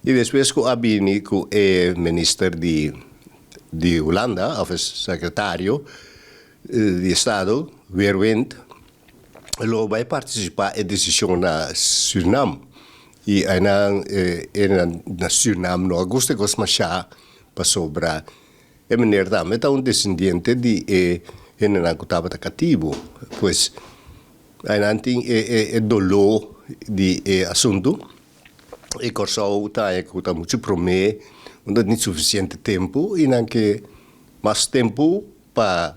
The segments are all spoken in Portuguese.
E depois que abini com o ministro de Holanda, of secretário de Estado, Weerwind, ele vai participar na decisão na Suriname. E aí na Suriname, no agosto, que eu para sobrar. E maneira também está descendente de na estava cativo, pois aí não tem dolor de assunto e corso está muito promê, não tem suficiente tempo e não que mais tempo para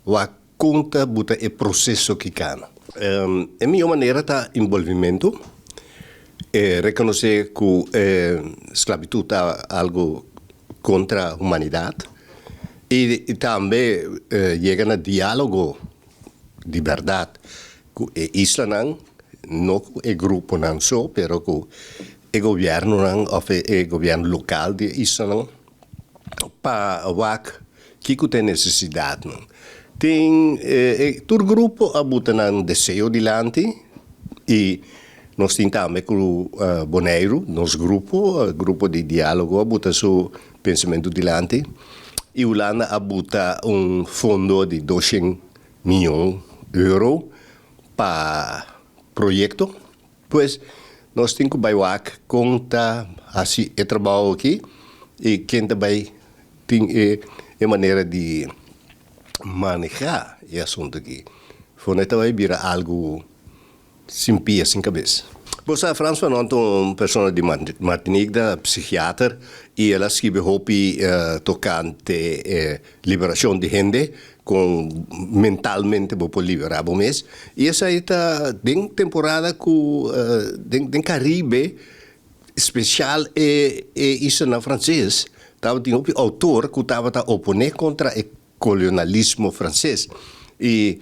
a conta buta o processo que cana. A minha maneira está envolvimento, reconhecer que esclavitud é algo contra a humanidade. E também chega no diálogo de verdade com a isla, não com o grupo, não só, mas com o governo, ou o governo local de isla, para ver que tem necessidade. Tem todo grupo a botar um desejo dilante e nós temos também com o Bonaire, nosso grupo de diálogo, a botar seu pensamento dilante. E Holanda abuta fundo de 200 milhões de euros para projeto. Pois nós temos que ver conta assim o trabalho aqui e quem também tem a maneira de manejar o assunto aqui. Foi também vira algo sem pia, sem cabeça. Você Frans van Ont, uma pessoa de Martinique, psiquiatra, e ela escreve hopi tocante liberação de gente, com mentalmente vou liberar o mês. E essa está em temporada com em Caribe especial e isso na francês. Estava tinha um autor que estava a opor contra o colonialismo francês. E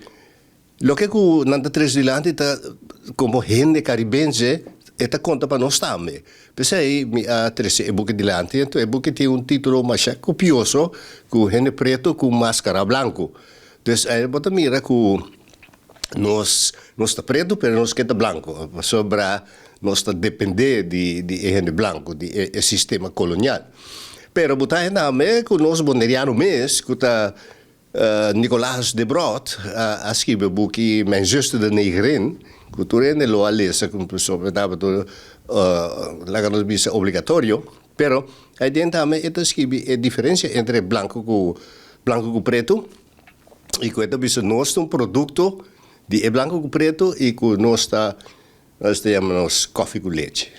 lo que nanda tres dilante está como gente caribense eta conta para nós também. Pensei a tres e buque dilante, então e buque tem título mais copioso com gente preto com máscara branco. Então aí bota mira com nós está preto, pero nós que está branco. Sobra nós está depender de gente branco, de sistema colonial. Pero botar também com nós boneriano mês, que está Nicolaas de Brood a escrever um boek, Mijn zuster de Negerin, que tu rende lo a lezen, como pessoa estava obrigatório, pero aí dentro também está escrever a diferença entre branco com preto, e que é nós um produto de branco com preto e que nós chamamos café com leite.